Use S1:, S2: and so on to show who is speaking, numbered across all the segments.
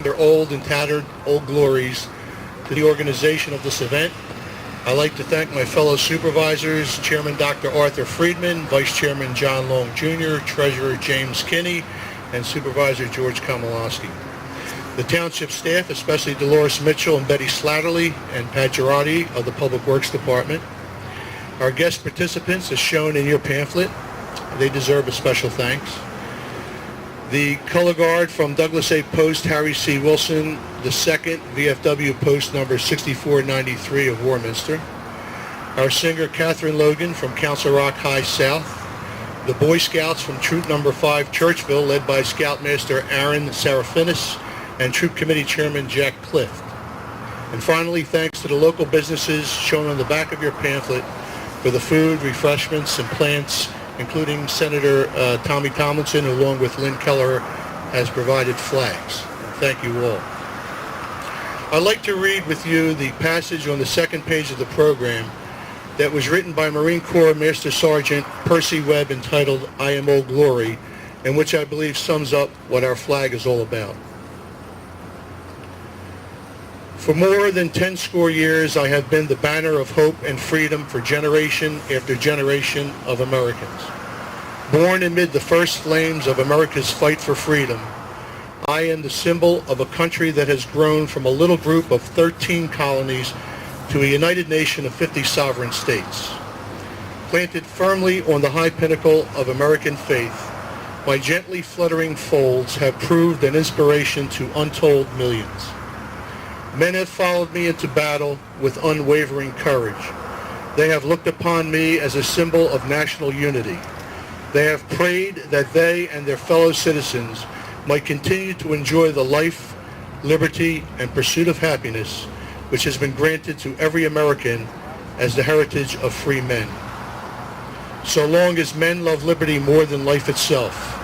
S1: their old and tattered old glories to the organization of this event. I'd like to thank my fellow supervisors, Chairman Dr. Arthur Friedman, Vice Chairman John Long Jr., Treasurer James Kinney, and Supervisor George Komolowski. The township staff, especially Dolores Mitchell and Betty Slatterly and Pat Girardi of the Public Works Department. Our guest participants, as shown in your pamphlet, they deserve a special thanks. The color guard from Douglas A. Post, Harry C. Wilson, the 2nd VFW Post number 6493 of Warminster. Our singer, Catherine Logan from Council Rock High South. The Boy Scouts from Troop number 5, Churchville, led by Scoutmaster Aaron Serafinis and Troop Committee Chairman Jack Clift. And finally, thanks to the local businesses shown on the back of your pamphlet for the food, refreshments, and plants, including Senator Tommy Tomlinson, who along with Lynn Keller has provided flags. Thank you all. I'd like to read with you the passage on the 2nd page of the program that was written by Marine Corps Master Sergeant Percy Webb entitled, I Am Old Glory, and which I believe sums up what our flag is all about. For more than 10 score years, I have been the banner of hope and freedom for generation after generation of Americans. Born amid the first flames of America's fight for freedom, I am the symbol of a country that has grown from a little group of 13 colonies to a united nation of 50 sovereign states. Planted firmly on the high pinnacle of American faith, my gently fluttering folds have proved an inspiration to untold millions. Men have followed me into battle with unwavering courage. They have looked upon me as a symbol of national unity. They have prayed that they and their fellow citizens might continue to enjoy the life, liberty, and pursuit of happiness which has been granted to every American as the heritage of free men. So long as men love liberty more than life itself,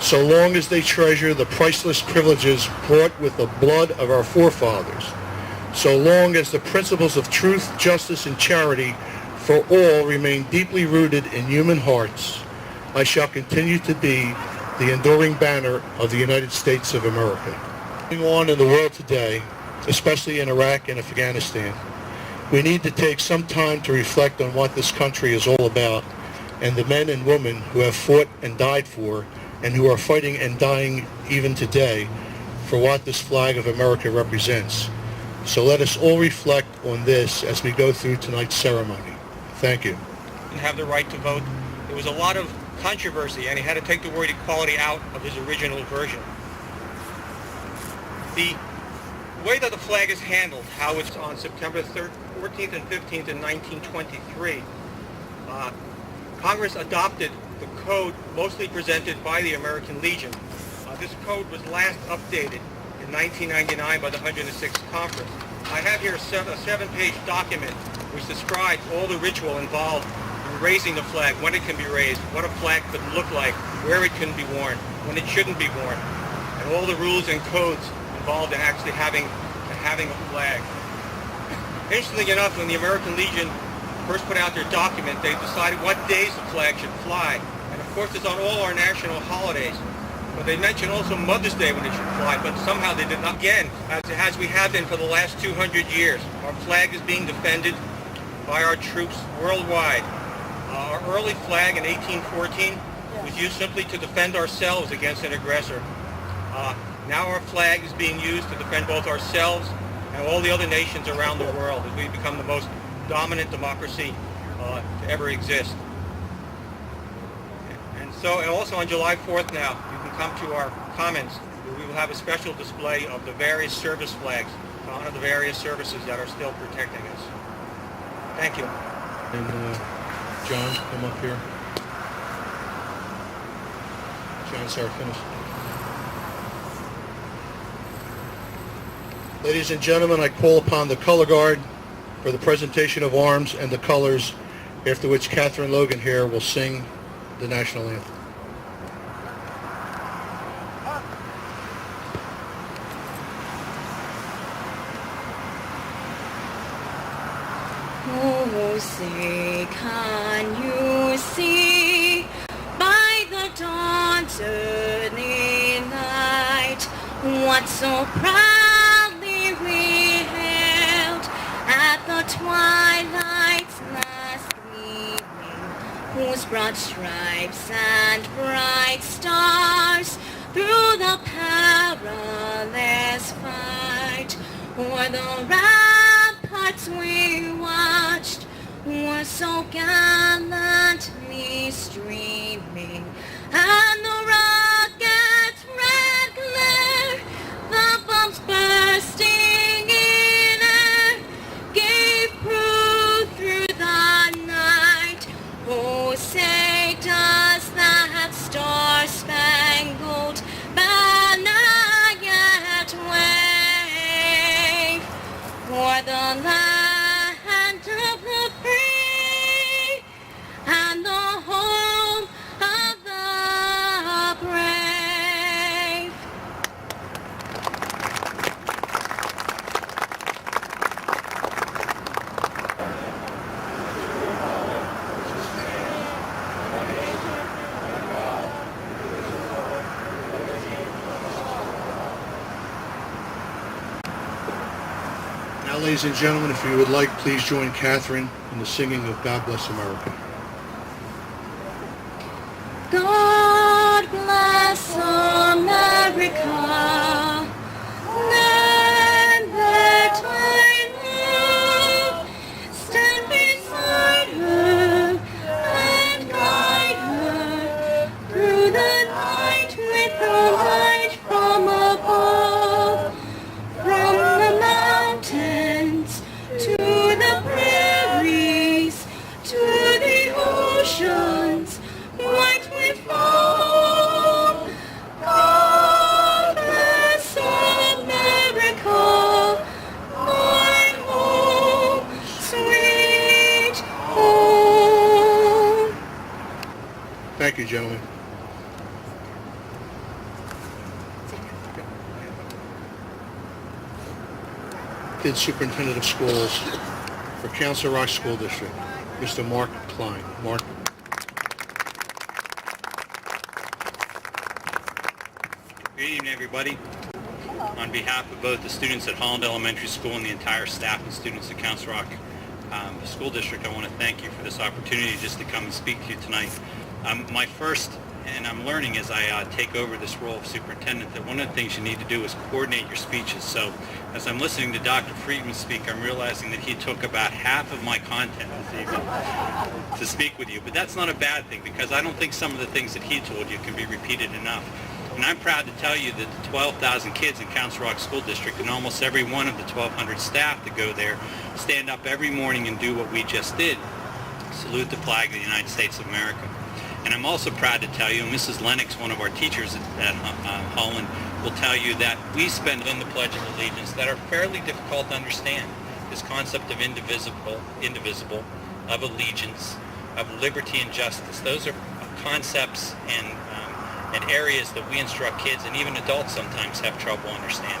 S1: so long as they treasure the priceless privileges brought with the blood of our forefathers, so long as the principles of truth, justice, and charity for all remain deeply rooted in human hearts, I shall continue to be the enduring banner of the United States of America. Going on in the world today, especially in Iraq and Afghanistan, we need to take some time to reflect on what this country is all about and the men and women who have fought and died for and who are fighting and dying even today for what this flag of America represents. So let us all reflect on this as we go through tonight's ceremony. Thank you.
S2: And have the right to vote. There was a lot of controversy, and he had to take the word equality out of his original version. The way that the flag is handled, how it's on September 14th and 15th in 1923, Congress adopted the code mostly presented by the American Legion. This code was last updated in 1999 by the 106th Conference. I have here a 7-page document which describes all the ritual involved in raising the flag, when it can be raised, what a flag could look like, where it can be worn, when it shouldn't be worn, and all the rules and codes involved in actually having a flag. Interestingly enough, when the American Legion first put out their document, they decided what days the flag should fly. And of course, it's on all our national holidays. But they mentioned also Mother's Day when it should fly, but somehow they did not. Again, as we have been for the last 200 years, our flag is being defended by our troops worldwide. Our early flag in 1814 was used simply to defend ourselves against an aggressor. Now our flag is being used to defend both ourselves and all the other nations around the world as we become the most dominant democracy to ever exist. And also on July 4th now, you can come to our Commons, where we will have a special display of the various service flags to honor the various services that are still protecting us. Thank you.
S1: And John, come up here. John Serafinis. Ladies and gentlemen, I call upon the color guard for the presentation of arms and the colors, after which Catherine Logan here will sing the national anthem.
S3: Oh, say, can you see by the dawn's early light what so proudly we hailed at the twilight's last gleaming, whose broad stripes and bright stars through the perilous fight o'er the ramparts we watched were so gallantly streaming, and the rocket's red glare, the bombs bursting in air, gave proof through the night. Oh, say does that star-spangled banner yet wave for the land of the free and the home of the brave.
S1: Now, ladies and gentlemen, if you would like, please join Catherine in the singing of God Bless America.
S3: God bless America, land that I love. Stand beside her and guide her through the night with the light from above. From the mountains to the prairies to the oceans white with foam. God bless America, my home, sweet home.
S1: Thank you, gentlemen. Superintendent of Schools for Council Rock School District, Mr. Mark Klein. Mark.
S4: Good evening, everybody. On behalf of both the students at Holland Elementary School and the entire staff and students at Council Rock School District, I want to thank you for this opportunity just to come and speak to you tonight. My first, and I'm learning as I take over this role of superintendent, that one of the things you need to do is coordinate your speeches. So as I'm listening to Dr. Friedman speak, I'm realizing that he took about half of my content this evening to speak with you. But that's not a bad thing, because I don't think some of the things that he told you can be repeated enough. And I'm proud to tell you that the 12,000 kids in Council Rock School District and almost every one of the 1,200 staff that go there stand up every morning and do what we just did. Salute the flag of the United States of America. And I'm also proud to tell you, Mrs. Lennox, one of our teachers at Holland, will tell you that we spend in the Pledge of Allegiance that are fairly difficult to understand. This concept of indivisible, of allegiance, of liberty and justice. Those are concepts and areas that we instruct kids and even adults sometimes have trouble understanding.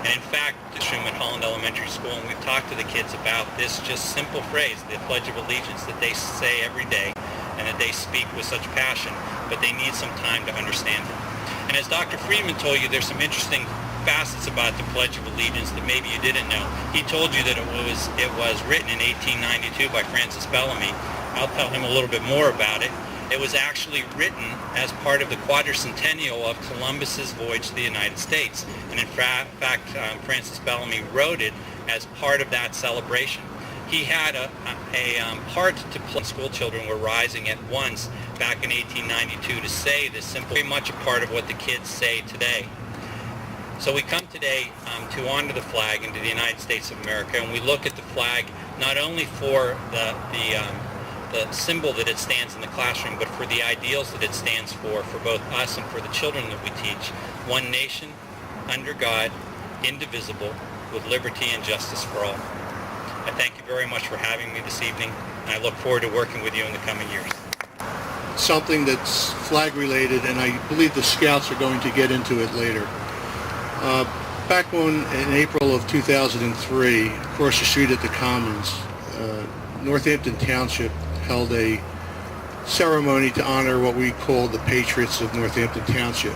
S4: And in fact, this room at Holland Elementary School, and we've talked to the kids about this just simple phrase, the Pledge of Allegiance, that they say every day and that they speak with such passion, but they need some time to understand it. And as Dr. Friedman told you, there's some interesting facets about the Pledge of Allegiance that maybe you didn't know. He told you that it was written in 1892 by Francis Bellamy. I'll tell him a little bit more about it. It was actually written as part of the quadricentennial of Columbus's voyage to the United States. And in fact, Francis Bellamy wrote it as part of that celebration. He had a part to play. School children were rising at once back in 1892 to say this simple, very much a part of what the kids say today. So we come today to honor the flag and to the United States of America, and we look at the flag not only for the symbol that it stands in the classroom, but for the ideals that it stands for both us and for the children that we teach. One nation, under God, indivisible, with liberty and justice for all. I thank you very much for having me this evening, and I look forward to working with you in the coming years.
S1: Something that's flag related, and I believe the Scouts are going to get into it later. Back in April of 2003, across the street at the Commons, Northampton Township held a ceremony to honor what we call the Patriots of Northampton Township.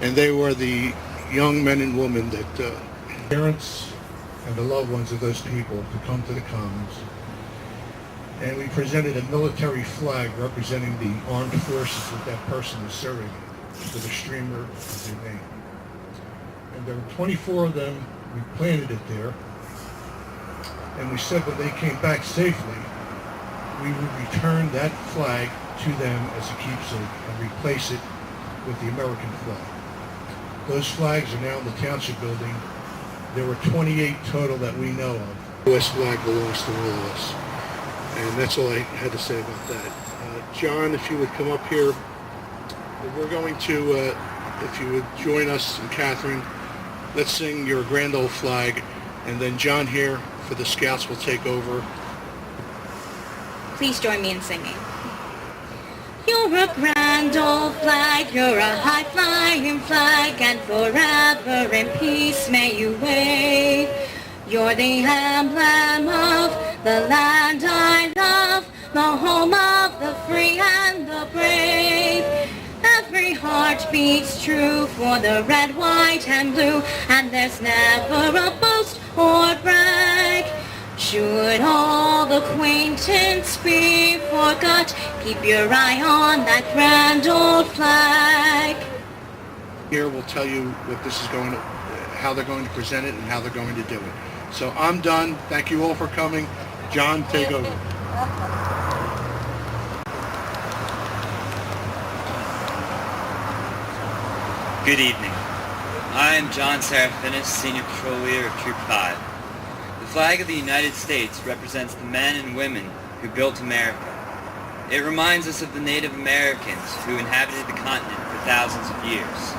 S1: And they were the young men and women that parents and the loved ones of those people to come to the Commons. And we presented a military flag representing the armed forces that that person is serving with a streamer of their name. And there were 24 of them. We planted it there. And we said when they came back safely, we would return that flag to them as a keepsake and replace it with the American flag. Those flags are now in the Township building. There were 28 total that we know of. The U.S. flag belongs to all of us. And that's all I had to say about that. John, if you would come up here, we're going to, if you would join us, and Catherine, let's sing Your Grand Old Flag, and then John here for the Scouts will take over.
S3: Please join me in singing. You're a grand old flag, you're a high-flying flag, and forever in peace may you wave. You're the emblem of the land I love, the home of the free and the brave. Every heart beats true for the red, white, and blue, and there's never a boast or brag. Should all acquaintance be forgot, keep your eye on that grand old flag.
S1: Here we'll tell you what this is going to, how they're going to present it and how they're going to do it. So I'm done. Thank you all for coming. John, take over.
S5: Good evening. I am John Seraphinis, Senior Patrol Leader of Troop 5. The flag of the United States represents the men and women who built America. It reminds us of the Native Americans who inhabited the continent for thousands of years,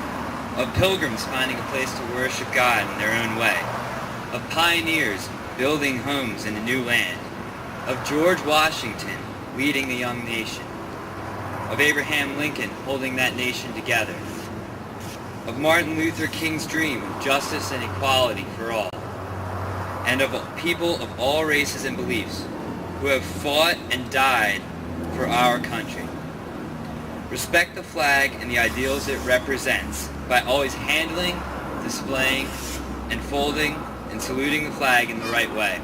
S5: of pilgrims finding a place to worship God in their own way, of pioneers building homes in a new land, of George Washington leading the young nation, of Abraham Lincoln holding that nation together, of Martin Luther King's dream of justice and equality for all, and of people of all races and beliefs who have fought and died for our country. Respect the flag and the ideals it represents by always handling, displaying, and folding and saluting the flag in the right way.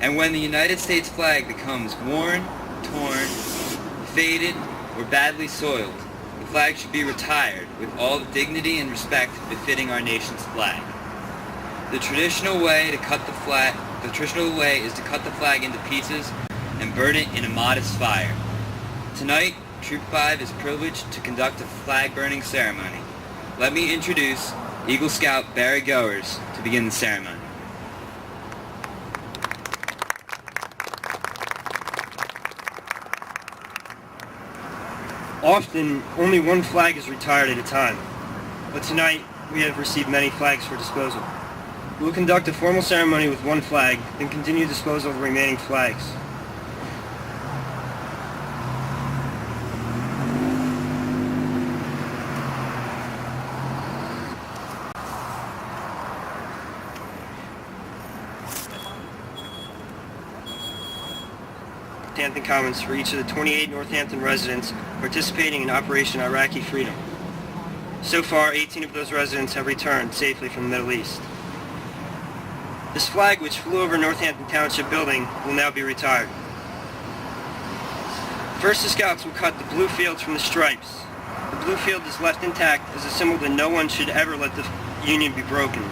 S5: And when the United States flag becomes worn, torn, faded, or badly soiled, the flag should be retired with all the dignity and respect befitting our nation's flag. The traditional way is to cut the flag into pieces and burn it in a modest fire. Tonight, Troop 5 is privileged to conduct a flag burning ceremony. Let me introduce Eagle Scout Barry Goers to begin the ceremony.
S6: Often, only one flag is retired at a time, but tonight we have received many flags for disposal. We will conduct a formal ceremony with one flag, then continue disposal of the remaining flags. Northampton Commons for each of the 28 Northampton residents participating in Operation Iraqi Freedom. So far, 18 of those residents have returned safely from the Middle East. This flag, which flew over Northampton Township building, will now be retired. First, the Scouts will cut the blue fields from the stripes. The blue field is left intact as a symbol that no one should ever let the Union be broken.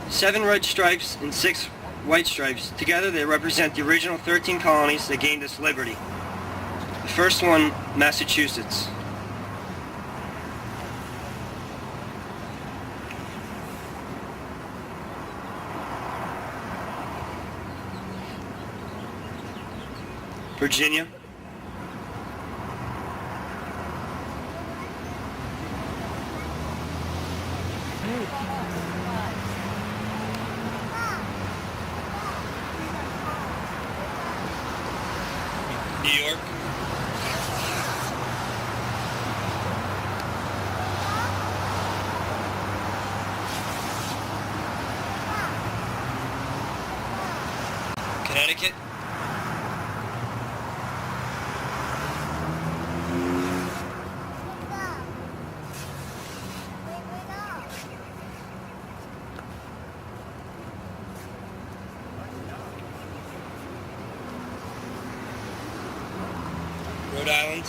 S6: Seven red stripes and 6 white stripes. Together they represent the original 13 colonies that gained us liberty. The first one, Massachusetts. Virginia.
S5: New York.
S6: Rhode Island.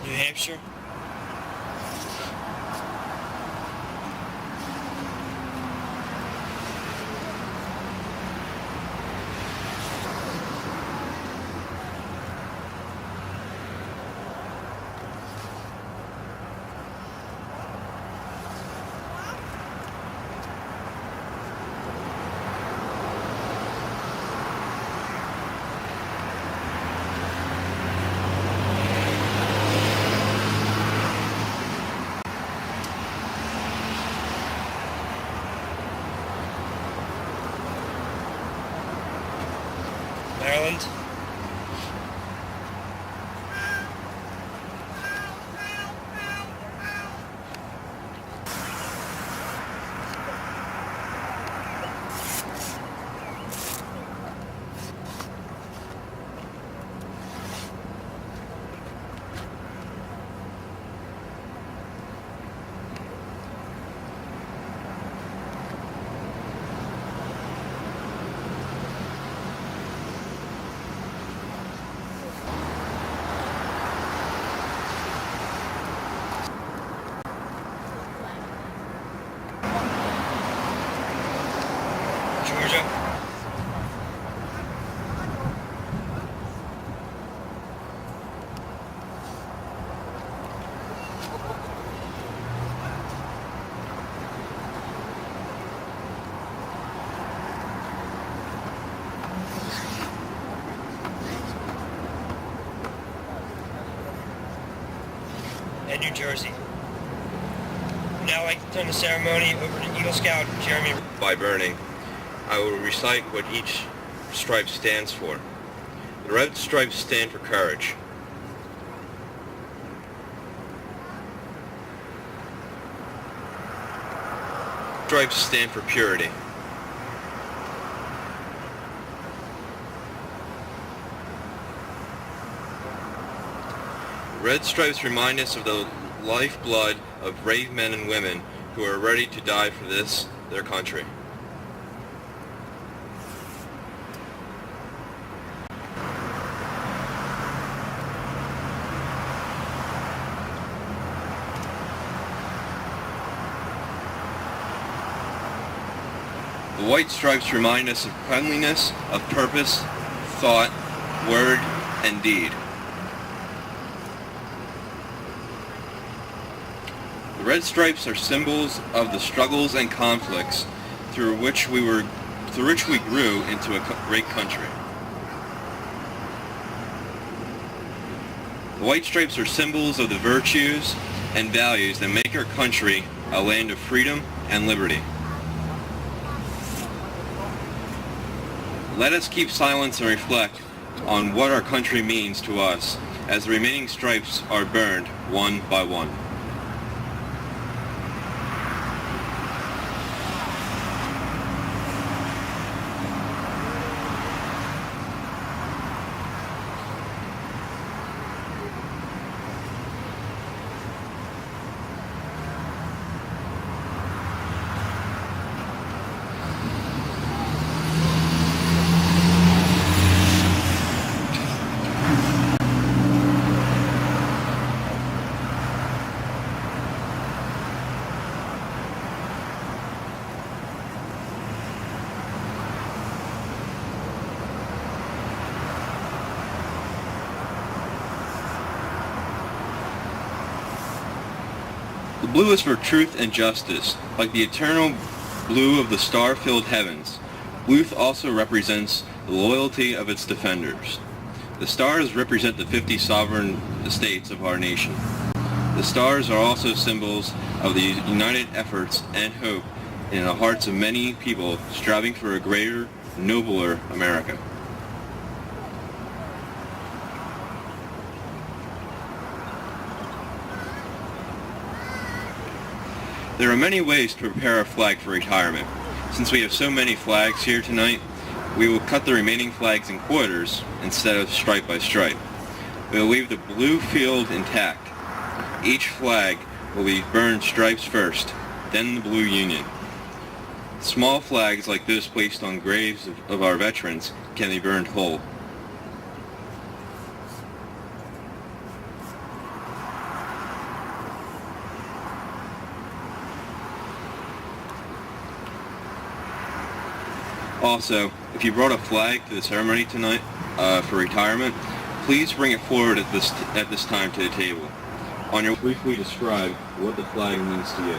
S6: New Hampshire. Maryland. Georgia. And New Jersey. Now I'd like to turn the ceremony over to Eagle Scout Jeremy.
S7: By burning, I will recite what each stripe stands for. The red stripes stand for courage. Stripes stand for purity. Red stripes remind us of the lifeblood of brave men and women who are ready to die for this, their country. The white stripes remind us of cleanliness, of purpose, thought, word, and deed. The red stripes are symbols of the struggles and conflicts through which we grew into a great country. The white stripes are symbols of the virtues and values that make our country a land of freedom and liberty. Let us keep silence and reflect on what our country means to us as the remaining stripes are burned one by one. The blue is for truth and justice, like the eternal blue of the star-filled heavens. Blue also represents the loyalty of its defenders. The stars represent the 50 sovereign states of our nation. The stars are also symbols of the united efforts and hope in the hearts of many people striving for a greater, nobler America. There are many ways to prepare a flag for retirement. Since we have so many flags here tonight, we will cut the remaining flags in quarters instead of stripe by stripe. We will leave the blue field intact. Each flag will be burned stripes first, then the blue union. Small flags like those placed on graves of our veterans can be burned whole. Also, if you brought a flag to the ceremony tonight for retirement, please bring it forward at this time to the table. On your briefly describe what the flag means to you.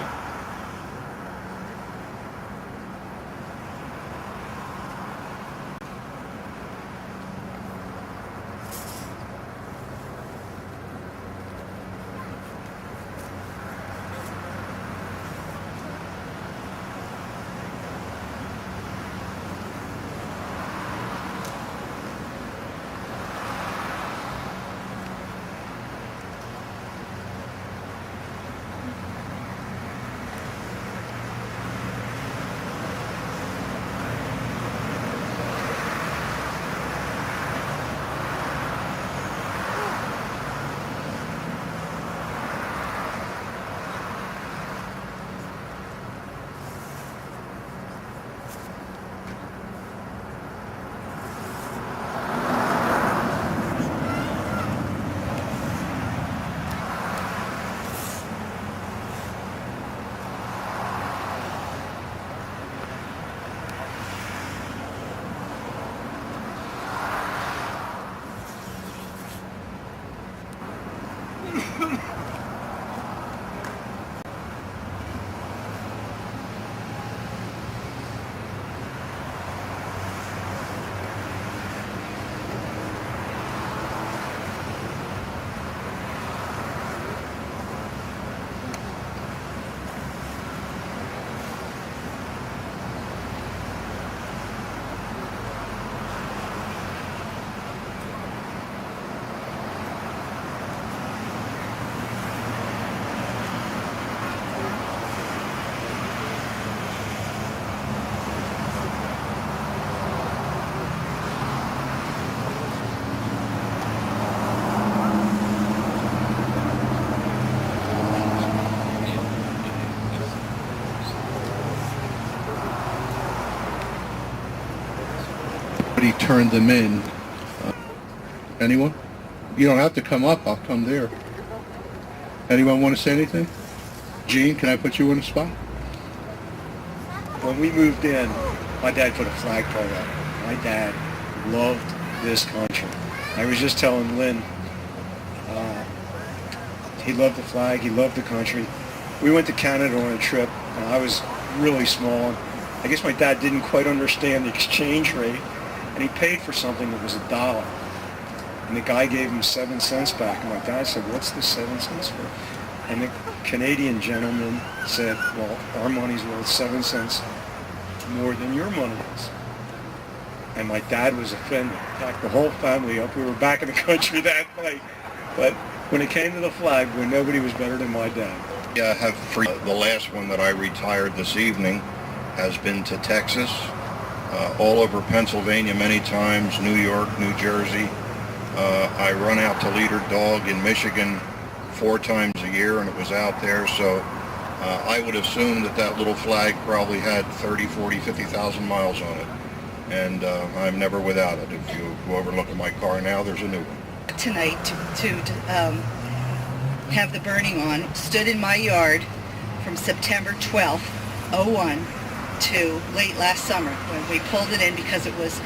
S1: He turned them in. Anyone? You don't have to come up. I'll come there. Anyone want to say anything? Gene, can I put you on the spot?
S8: When we moved in, my dad put a flagpole up. My dad loved this country. I was just telling Lynn, he loved the flag, he loved the country. We went to Canada on a trip, and I was really small. I guess my dad didn't quite understand the exchange rate, and he paid for something that was $1. And the guy gave him 7 cents back. And my dad said, "What's the 7 cents for?" And the Canadian gentleman said, "Well, our money's worth 7 cents more than your money is." And my dad was offended. Packed the whole family up. We were back in the country that night. But when it came to the flag, boy, nobody was better than my dad.
S9: Yeah, I have free. The last one that I retired this evening has been to Texas, all over Pennsylvania many times, New York, New Jersey. I run out to Leader Dog in Michigan 4 times a year, and it was out there. So I would assume that little flag probably had 30, 40, 50,000 miles on it. And I'm never without it. If you go over and look at my car now, there's a new one.
S10: Tonight to have the burning on, stood in my yard from September 12th, 01 to late last summer when we pulled it in because it was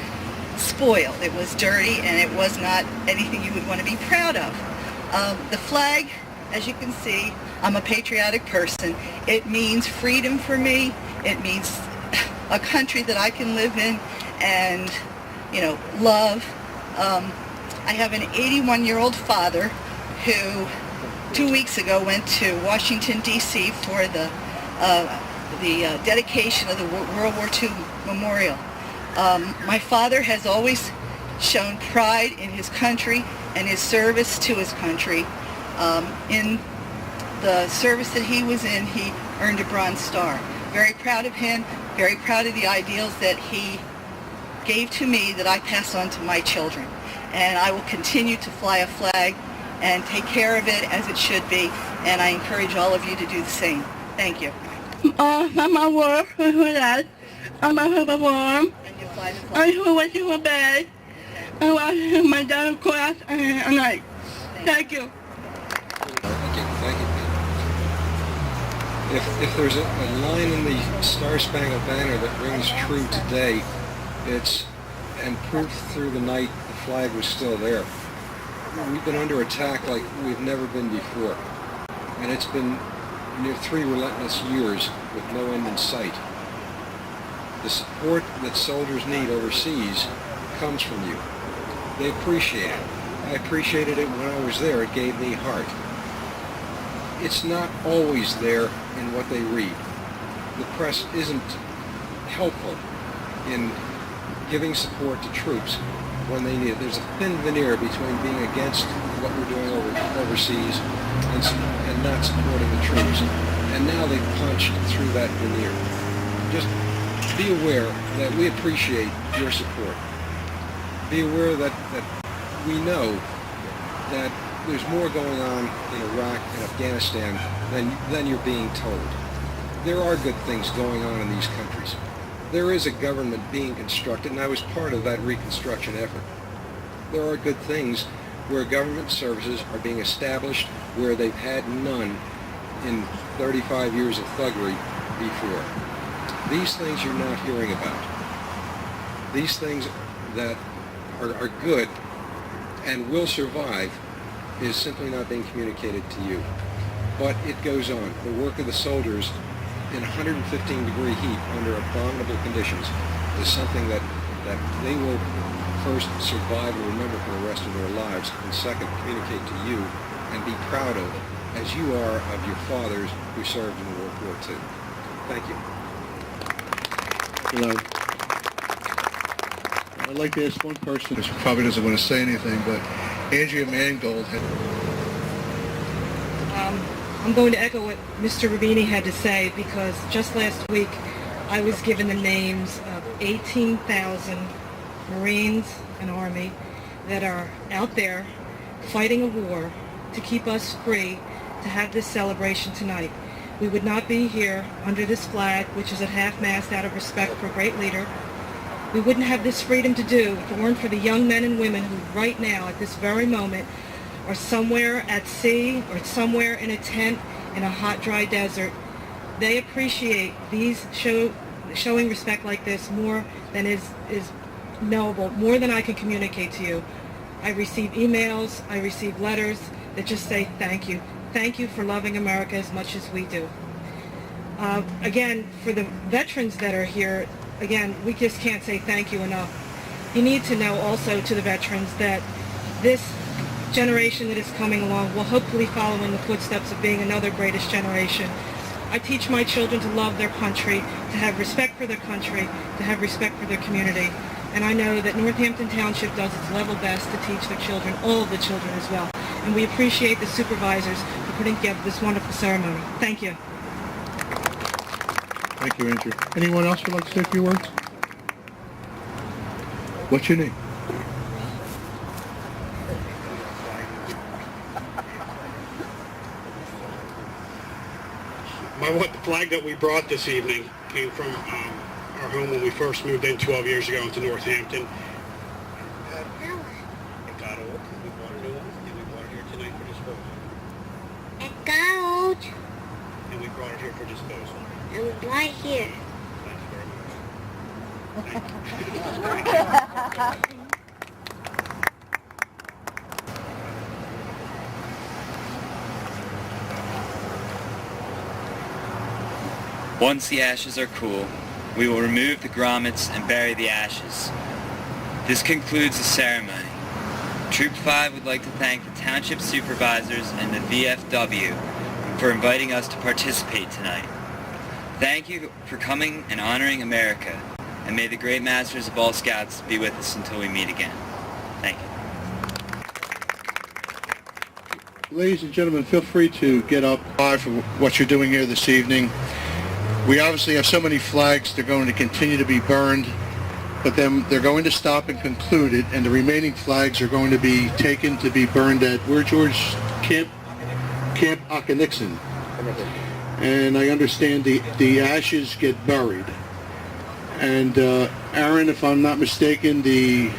S10: spoiled. It was dirty and it was not anything you would want to be proud of. The flag, as you can see, I'm a patriotic person. It means freedom for me. It means a country that I can live in and, love. I have an 81-year-old father who 2 weeks ago went to Washington, D.C. for the dedication of the World War II Memorial. My father has always shown pride in his country and his service to his country. In the service that he was in, he earned a Bronze Star. Very proud of him, very proud of the ideals that he gave to me that I pass on to my children. And I will continue to fly a flag and take care of it as it should be. And I encourage all of you to do the same. Thank you.
S11: I'm at work for that. I'm at the farm.
S10: And you fly the flag.
S11: I'm watching my bed. I'm watching my dance class at night. Thank you.
S12: Thank you. If there's a line in the Star-Spangled Banner that rings true today, it's, and proof through the night the flag was still there. We've been under attack like we've never been before. And it's been near 3 relentless years with no end in sight. The support that soldiers need overseas comes from you. They appreciate it. I appreciated it when I was there. It gave me heart. It's not always there in what they read. The press isn't helpful in giving support to troops when they need it. There's a thin veneer between being against what we're doing overseas and not supporting the troops. And now they've punched through that veneer. Just be aware that we appreciate your support. Be aware that we know that there's more going on in Iraq and Afghanistan than you're being told. There are good things going on in these countries. There is a government being constructed, and I was part of that reconstruction effort. There are good things where government services are being established where they've had none in 35 years of thuggery before. These things you're not hearing about. These things that are good and will survive is simply not being communicated to you. But it goes on. The work of the soldiers in 115-degree heat under abominable conditions is something that they will first survive and remember for the rest of their lives, and second, communicate to you and be proud of, as you are of your fathers who served in World War II. Thank you.
S1: Hello. I'd like to ask one person who probably doesn't want to say anything, but Andrea Mangold had...
S13: I'm going to echo what Mr. Rubini had to say, because just last week I was given the names of 18,000 Marines and Army that are out there fighting a war to keep us free to have this celebration tonight. We would not be here under this flag, which is at half-mast out of respect for a great leader. We wouldn't have this freedom to do if it weren't for the young men and women who right now, at this very moment, are somewhere at sea or somewhere in a tent in a hot, dry desert. They appreciate these showing respect like this more than is knowable, more than I can communicate to you. I receive emails, I receive letters that just say thank you. Thank you for loving America as much as we do. Again, for the veterans that are here, again, we just can't say thank you enough. You need to know also to the veterans that this generation that is coming along will hopefully follow in the footsteps of being another greatest generation. I teach my children to love their country, to have respect for their country, to have respect for their community. And I know that Northampton Township does its level best to teach their children, all of the children as well. And we appreciate the supervisors for putting together this wonderful ceremony. Thank you.
S1: Thank you, Andrew. Anyone else would like to say a few words? What's your name?
S14: The flag that we brought this evening came from our home when we first moved in 12 years ago into Northampton. It got old, and we bought a new one, and we brought it here tonight for disposal.
S3: It got old.
S14: And we brought it here for disposal.
S3: And right here.
S14: Thank you very much.
S5: Once the ashes are cool, we will remove the grommets and bury the ashes. This concludes the ceremony. Troop 5 would like to thank the Township Supervisors and the VFW for inviting us to participate tonight. Thank you for coming and honoring America, and may the great masters of all Scouts be with us until we meet again. Thank you.
S1: Ladies and gentlemen, feel free to get up for what you're doing here this evening. We obviously have so many flags, they're going to continue to be burned, but then they're going to stop and conclude it, and the remaining flags are going to be taken to be burned at, where, George? Camp Occonixon. And I understand the ashes get buried. And Aaron, if I'm not mistaken, the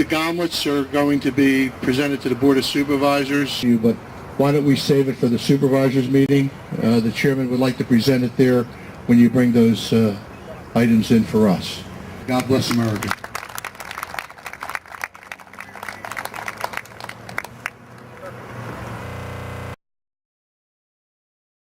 S1: gauntlets are going to be presented to the Board of Supervisors. But why don't we save it for the Supervisors meeting? The chairman would like to present it there when you bring those items in for us. God bless America.